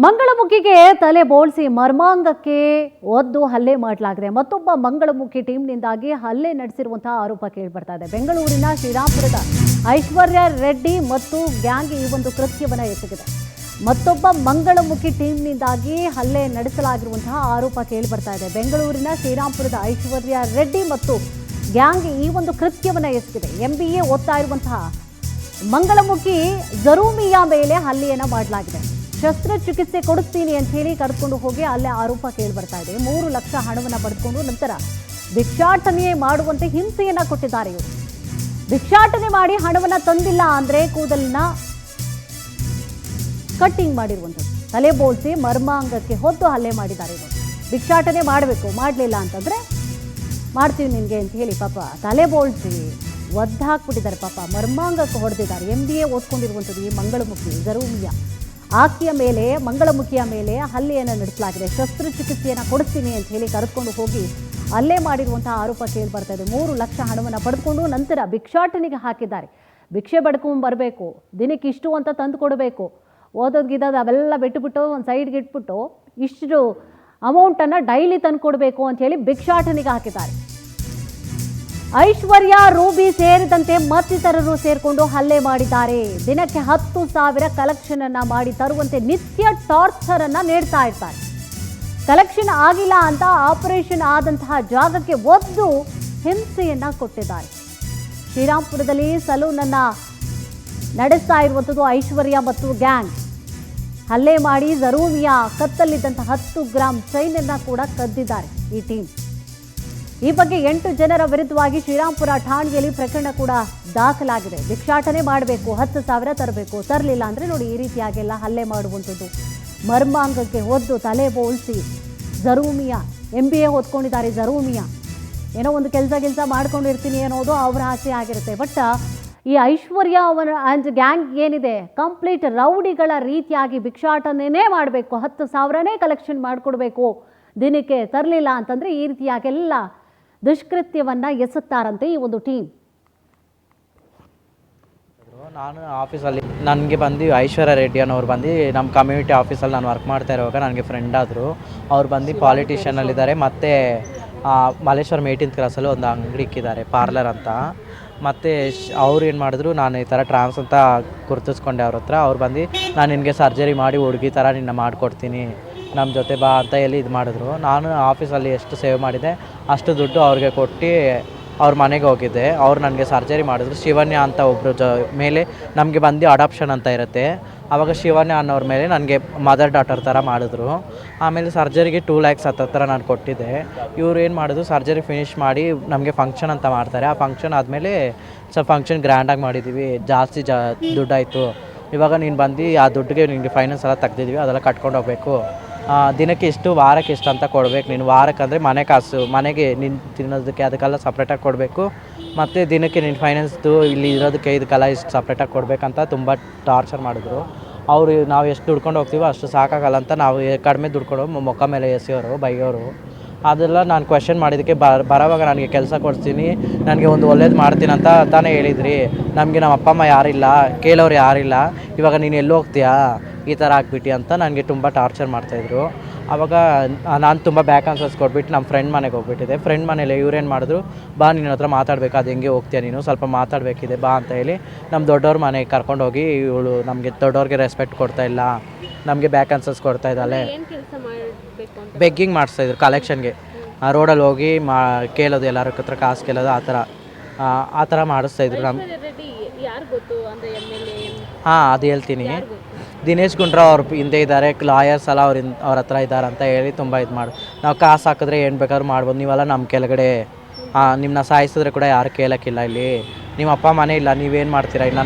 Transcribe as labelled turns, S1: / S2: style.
S1: ಮಂಗಳಮುಖಿಗೆ ತಲೆ ಬೋಳ್ಸಿ ಮರ್ಮಾಂಗಕ್ಕೆ ಒದ್ದು ಹಲ್ಲೆ ಮಾಡಲಾಗಿದೆ. ಮತ್ತೊಬ್ಬ ಮಂಗಳಮುಖಿ ಟೀಮ್ನಿಂದಾಗಿ ಹಲ್ಲೆ ನಡೆಸಿರುವಂತಹ ಆರೋಪ ಕೇಳಿಬರ್ತಾ ಇದೆ. ಬೆಂಗಳೂರಿನ ಶ್ರೀರಾಮಪುರದ ಐಶ್ವರ್ಯ ರೆಡ್ಡಿ ಮತ್ತು ಗ್ಯಾಂಗ್ ಈ ಒಂದು ಕೃತ್ಯವನ್ನು ಎಸಗಿದೆ. ಮತ್ತೊಬ್ಬ ಮಂಗಳಮುಖಿ ಟೀಮ್ನಿಂದಾಗಿ ಹಲ್ಲೆ ನಡೆಸಲಾಗಿರುವಂತಹ ಆರೋಪ ಕೇಳಿಬರ್ತಾ ಇದೆ. ಬೆಂಗಳೂರಿನ ಶ್ರೀರಾಮಪುರದ ಐಶ್ವರ್ಯ ರೆಡ್ಡಿ ಮತ್ತು ಗ್ಯಾಂಗ್ ಈ ಒಂದು ಕೃತ್ಯವನ್ನು ಎಸಗಿದೆ. MBA ಓದ್ತಾ ಇರುವಂತಹ ಮಂಗಳಮುಖಿ ಜರೂಮಿಯಾ ಮೇಲೆ ಹಲ್ಲೆಯನ್ನು ಮಾಡಲಾಗಿದೆ. ಶಸ್ತ್ರಚಿಕಿತ್ಸೆ ಕೊಡಿಸ್ತೀನಿ ಅಂತ ಹೇಳಿ ಕರೆದುಕೊಂಡು ಹೋಗಿ ಅಲ್ಲೇ ಆರೋಪ ಕೇಳಿಬರ್ತಾ ಇದೆ. 3 ಲಕ್ಷ ಹಣವನ್ನು ಪಡೆದುಕೊಂಡು ನಂತರ ಭಿಕ್ಷಾಟನೆ ಮಾಡುವಂತೆ ಹಿಂಸೆಯನ್ನ ಕೊಟ್ಟಿದ್ದಾರೆ. ಇವರು ಭಿಕ್ಷಾಟನೆ ಮಾಡಿ ಹಣವನ್ನು ತಂದಿಲ್ಲ ಅಂದ್ರೆ ಕೂದಲಿನ ಕಟ್ಟಿಂಗ್ ಮಾಡಿರುವಂಥದ್ದು, ತಲೆ ಬೋಳ್ಸಿ ಮರ್ಮಾಂಗಕ್ಕೆ ಹೊದ್ದು ಹಲ್ಲೆ ಮಾಡಿದ್ದಾರೆ. ಇವರು ಭಿಕ್ಷಾಟನೆ ಮಾಡಬೇಕು, ಮಾಡಲಿಲ್ಲ ಅಂತಂದ್ರೆ ಮಾಡ್ತೀವಿ ನಿನಗೆ ಅಂತ ಹೇಳಿ ಪಾಪ ತಲೆ ಬೋಳ್ಸಿ ಒದ್ದಾಕ್ಬಿಟ್ಟಿದ್ದಾರೆ. ಪಾಪ ಮರ್ಮಾಂಗಕ್ಕೆ ಹೊಡೆದಿದ್ದಾರೆ. MBA ಓದ್ಕೊಂಡಿರುವಂಥದ್ದು ಈ ಮಂಗಳಮುಖಿ ಜರೂಮಿಯಾ. ಆಕೆಯ ಮೇಲೆ, ಮಂಗಳಮುಖಿಯ ಮೇಲೆ ಹಲ್ಲೆಯನ್ನು ನಡೆಸಲಾಗಿದೆ. ಶಸ್ತ್ರಚಿಕಿತ್ಸೆಯನ್ನು ಕೊಡಿಸ್ತೀನಿ ಅಂತ ಹೇಳಿ ಕರೆದುಕೊಂಡು ಹೋಗಿ ಹಲ್ಲೆ ಮಾಡಿರುವಂತಹ ಆರೋಪ ಕೇಳಿ ಬರ್ತಾ ಇದೆ. 3 ಲಕ್ಷ ಹಣವನ್ನು ಪಡೆದುಕೊಂಡು ನಂತರ ಭಿಕ್ಷಾಟನೆಗೆ ಹಾಕಿದ್ದಾರೆ. ಭಿಕ್ಷೆ ಬಡ್ಕೊಂಡು ಬರಬೇಕು, ದಿನಕ್ಕೆ ಇಷ್ಟು ಅಂತ ತಂದು ಕೊಡಬೇಕು, ಓದೋದ್ಗಿದ್ದದು ಅವೆಲ್ಲ ಬಿಟ್ಟುಬಿಟ್ಟು ಒಂದು ಸೈಡ್ಗೆ ಇಟ್ಬಿಟ್ಟು ಇಷ್ಟು ಅಮೌಂಟನ್ನು ಡೈಲಿ ತಂದು ಕೊಡಬೇಕು ಅಂತ ಹೇಳಿ ಭಿಕ್ಷಾಟನೆಗೆ ಹಾಕಿದ್ದಾರೆ. ಐಶ್ವರ್ಯ, ರೂಬಿ ಸೇರಿದಂತೆ ಮತ್ತಿತರರು ಸೇರಿಕೊಂಡು ಹಲ್ಲೆ ಮಾಡಿದ್ದಾರೆ. ದಿನಕ್ಕೆ 10,000 ಕಲೆಕ್ಷನ್ ಅನ್ನ ಮಾಡಿ ತರುವಂತೆ ನಿತ್ಯ ಟಾರ್ಚರ್ ಅನ್ನ ನೀಡ್ತಾ ಇರ್ತಾರೆ. ಕಲೆಕ್ಷನ್ ಆಗಿಲ್ಲ ಅಂತ ಆಪರೇಷನ್ ಆದಂತಹ ಜಾಗಕ್ಕೆ ಒದ್ದು ಹಿಂಸೆಯನ್ನ ಕೊಟ್ಟಿದ್ದಾರೆ. ಶ್ರೀರಾಮಪುರದಲ್ಲಿ ಸಲೂನ್ ಅನ್ನ ನಡೆಸ್ತಾ ಇರುವಂಥದ್ದು ಐಶ್ವರ್ಯ ಮತ್ತು ಗ್ಯಾಂಗ್. ಹಲ್ಲೆ ಮಾಡಿ ಜರೂಮಿಯಾ ಕತ್ತಲ್ಲಿದ್ದಂತಹ 10 ಗ್ರಾಂ ಚೈನ್ ಅನ್ನ ಕೂಡ ಕದ್ದಿದ್ದಾರೆ ಈ ಟೀಮ್. ಈ ಬಗ್ಗೆ 8 ಜನರ ವಿರುದ್ಧವಾಗಿ ಶ್ರೀರಾಮಪುರ ಠಾಣೆಯಲ್ಲಿ ಪ್ರಕರಣ ಕೂಡ ದಾಖಲಾಗಿದೆ. ಭಿಕ್ಷಾಟನೆ ಮಾಡಬೇಕು, 10,000 ತರಬೇಕು, ತರಲಿಲ್ಲ ಅಂದರೆ ನೋಡಿ ಈ ರೀತಿಯಾಗೆಲ್ಲ ಹಲ್ಲೆ ಮಾಡುವಂಥದ್ದು. ಮರ್ಮಾಂಗಕ್ಕೆ ಒದ್ದು ತಲೆ ಬೋಳ್ಸಿ ಜರೂಮಿಯಾ, MBA ಓದ್ಕೊಂಡಿದ್ದಾರೆ ಜರೂಮಿಯಾ. ಏನೋ ಒಂದು ಕೆಲಸ ಮಾಡ್ಕೊಂಡಿರ್ತೀನಿ ಅನ್ನೋದು ಅವರ ಆಸೆ ಆಗಿರುತ್ತೆ. ಬಟ್ ಈ ಐಶ್ವರ್ಯ ಅವರ ಆ್ಯಂಡ್ ಗ್ಯಾಂಗ್ ಏನಿದೆ, ಕಂಪ್ಲೀಟ್ ರೌಡಿಗಳ ರೀತಿಯಾಗಿ ಭಿಕ್ಷಾಟನೆನೇ ಮಾಡಬೇಕು, 10,000ನೇ ಕಲೆಕ್ಷನ್ ಮಾಡಿಕೊಡ್ಬೇಕು ದಿನಕ್ಕೆ, ತರಲಿಲ್ಲ ಅಂತಂದರೆ ಈ ರೀತಿಯಾಗೆಲ್ಲ ದುಷ್ಕೃತ್ಯವನ್ನು ಎಸುತ್ತಾರಂತೆ ಈ ಒಂದು ಟೀಮ್.
S2: ನಾನು ಆಫೀಸಲ್ಲಿ ನನಗೆ ಬಂದು ಐಶ್ವರ್ಯ ರೆಡ್ಡಿ ಅನ್ನೋರು ಬಂದು ನಮ್ಮ ಕಮ್ಯುನಿಟಿ ಆಫೀಸಲ್ಲಿ ನಾನು ವರ್ಕ್ ಮಾಡ್ತಾ ಇರುವಾಗ ನನಗೆ ಫ್ರೆಂಡ್ ಆದರು. ಅವ್ರು ಬಂದು ಪಾಲಿಟಿಷಿಯನಲ್ಲಿದ್ದಾರೆ. ಮತ್ತು ಮಲ್ಲೇಶ್ವರಂ 18th ಕ್ರಾಸಲ್ಲಿ ಒಂದು ಅಂಗಡಿ ಇಕ್ಕಿದ್ದಾರೆ, ಪಾರ್ಲರ್ ಅಂತ. ಮತ್ತು ಅವ್ರು ಏನು ಮಾಡಿದ್ರು, ನಾನು ಈ ಥರ ಟ್ರಾನ್ಸ್ ಅಂತ ಗುರ್ತಿಸ್ಕೊಂಡೆ ಅವ್ರ ಹತ್ರ. ಅವ್ರು ಬಂದು ನಾನು ನಿನಗೆ ಸರ್ಜರಿ ಮಾಡಿ ಹುಡುಗಿ ಥರ ನಿನ್ನ ಮಾಡಿಕೊಡ್ತೀನಿ, ನಮ್ಮ ಜೊತೆ ಬಾ ಅಂತ ಹೇಳಿ ಇದು ಮಾಡಿದ್ರು. ನಾನು ಆಫೀಸಲ್ಲಿ ಎಷ್ಟು ಸೇವ್ ಮಾಡಿದೆ ಅಷ್ಟು ದುಡ್ಡು ಅವ್ರಿಗೆ ಕೊಟ್ಟು ಅವ್ರ ಮನೆಗೆ ಹೋಗಿದ್ದೆ. ಅವ್ರು ನನಗೆ ಸರ್ಜರಿ ಮಾಡಿದ್ರು. ಶಿವನ್ಯ ಅಂತ ಒಬ್ಬರು ಮೇಲೆ ನಮಗೆ ಬಂದು ಅಡಾಪ್ಷನ್ ಅಂತ ಇರುತ್ತೆ. ಆವಾಗ ಶಿವನ್ಯ ಅನ್ನೋರ ಮೇಲೆ ನನಗೆ ಮದರ್ ಡಾಟರ್ ಥರ ಮಾಡಿದ್ರು. ಆಮೇಲೆ ಸರ್ಜರಿಗೆ 2 lakhs ಹತ್ತತ್ರ ನಾನು ಕೊಟ್ಟಿದ್ದೆ. ಇವ್ರು ಏನು ಮಾಡಿದ್ರು, ಸರ್ಜರಿ ಫಿನಿಷ್ ಮಾಡಿ ನಮಗೆ ಫಂಕ್ಷನ್ ಅಂತ ಮಾಡ್ತಾರೆ. ಆ ಫಂಕ್ಷನ್ ಆದಮೇಲೆ ಸ್ವಲ್ಪ ಫಂಕ್ಷನ್ ಗ್ರ್ಯಾಂಡಾಗಿ ಮಾಡಿದ್ದೀವಿ, ಜಾಸ್ತಿ ದುಡ್ಡಾಯಿತು. ಇವಾಗ ನೀನು ಬಂದು ಆ ದುಡ್ಡಿಗೆ ನಿನಗೆ ಫೈನಾನ್ಸ್ ಎಲ್ಲ ತೆಗ್ದಿದ್ದೀವಿ, ಅದೆಲ್ಲ ಕಟ್ಕೊಂಡು ಹೋಗಬೇಕು. ದಿನಕ್ಕೆ ಇಷ್ಟು, ವಾರಕ್ಕೆ ಇಷ್ಟು ಅಂತ ಕೊಡಬೇಕು. ನೀನು ವಾರಕ್ಕೆ ಅಂದರೆ ಮನೆ ಕಾಸು, ಮನೆಗೆ ನೀನು ತಿನ್ನೋದಕ್ಕೆ ಅದಕ್ಕೆಲ್ಲ ಸಪ್ರೇಟಾಗಿ ಕೊಡಬೇಕು. ಮತ್ತು ದಿನಕ್ಕೆ ನೀನು ಫೈನಾನ್ಸ್ದು ಇಲ್ಲಿ ಇರೋದಕ್ಕೆ ಇದಕ್ಕೆಲ್ಲ ಇಷ್ಟು ಸಪ್ರೇಟಾಗಿ ಕೊಡಬೇಕಂತ ತುಂಬ ಟಾರ್ಚರ್ ಮಾಡಿದ್ರು. ಅವರು ನಾವು ಎಷ್ಟು ದುಡ್ಕೊಂಡು ಹೋಗ್ತೀವೋ ಅಷ್ಟು ಸಾಕಾಗಲ್ಲ ಅಂತ ನಾವು ಕಡಿಮೆ ದುಡ್ಕೊಂಡು ಮೊಕ್ಕ ಮೇಲೆ ಎಸೆಯೋರು, ಬೈಯೋರು. ಅದೆಲ್ಲ ನಾನು ಕ್ವೆಶ್ಚನ್ ಮಾಡಿದ್ದಕ್ಕೆ ಬರೋವಾಗ ನನಗೆ ಕೆಲಸ ಕೊಡ್ತೀನಿ, ನನಗೆ ಒಂದು ಒಳ್ಳೇದು ಮಾಡ್ತೀನಿ ಅಂತ ತಾನೇ ಹೇಳಿದ್ರಿ. ನಮಗೆ ನಮ್ಮ ಅಪ್ಪ ಅಮ್ಮ ಯಾರಿಲ್ಲ, ಕೇಳೋರು ಯಾರಿಲ್ಲ, ಇವಾಗ ನೀನು ಎಲ್ಲಿ ಹೋಗ್ತೀಯಾ, ಈ ಥರ ಆಗ್ಬಿಟ್ಟು ಅಂತ ನನಗೆ ತುಂಬ ಟಾರ್ಚರ್ ಮಾಡ್ತಾಯಿದ್ರು. ಆವಾಗ ನಾನು ತುಂಬ ಬ್ಯಾಕ್ ಆನ್ಸರ್ಸ್ ಕೊಟ್ಬಿಟ್ಟು ನಮ್ಮ ಫ್ರೆಂಡ್ ಮನೆಗೆ ಹೋಗ್ಬಿಟ್ಟಿದ್ದೆ. ಫ್ರೆಂಡ್ ಮನೇಲಿ ಇವ್ರೇನು ಮಾಡಿದ್ರು, ಬಾ ನಿನ್ನ ಹತ್ರ ಮಾತಾಡಬೇಕು, ಅದು ಹೆಂಗೆ ಹೋಗ್ತೀಯ ನೀನು, ಸ್ವಲ್ಪ ಮಾತಾಡಬೇಕಿದೆ ಬಾ ಅಂತ ಹೇಳಿ ನಮ್ಮ ದೊಡ್ಡವ್ರ ಮನೆಗೆ ಕರ್ಕೊಂಡೋಗಿ, ಇವಳು ನಮಗೆ ದೊಡ್ಡವ್ರಿಗೆ ರೆಸ್ಪೆಕ್ಟ್ ಕೊಡ್ತಾಯಿಲ್ಲ, ನಮಗೆ ಬ್ಯಾಕ್ ಆನ್ಸರ್ಸ್ ಕೊಡ್ತಾ ಇದ್ದಾಳೆ, ಬೆಗ್ಗಿಂಗ್ ಮಾಡಿಸ್ತಾಯಿದ್ರು ಕಲೆಕ್ಷನ್ಗೆ. ರೋಡಲ್ಲಿ ಹೋಗಿ ಕೇಳೋದು, ಎಲ್ಲರ ಹತ್ರ ಕಾಸು ಕೇಳೋದು, ಆ ಥರ ಮಾಡಿಸ್ತಾಯಿದ್ರು. ಹಾಂ, ಅದು ಹೇಳ್ತೀನಿ. ದಿನೇಶ್ ಗುಂಡ್ರಾವ್ ಅವ್ರ ಹಿಂದೆ ಇದ್ದಾರೆ, ಲಾಯರ್ಸ್ ಎಲ್ಲ ಅವ್ರ ಹತ್ರ ಇದ್ದಾರೆ ಅಂತ ಹೇಳಿ ತುಂಬ ಇದು ಮಾಡಿ, ನಾವು ಕಾಸು ಹಾಕಿದ್ರೆ ಏನು ಬೇಕಾದ್ರೂ ಮಾಡ್ಬೋದು, ನೀವೆಲ್ಲ ನಮ್ಮ ಕೆಳಗಡೆ ನಿಮ್ಮನ್ನ ಸಾಯಿಸಿದ್ರೆ ಕೂಡ ಯಾರು ಕೇಳೋಕ್ಕಿಲ್ಲ, ಇಲ್ಲಿ ನಿಮ್ಮ ಅಪ್ಪ ಮನೆ ಇಲ್ಲ, ನೀವೇನು ಮಾಡ್ತೀರಾ, ಇಲ್ಲ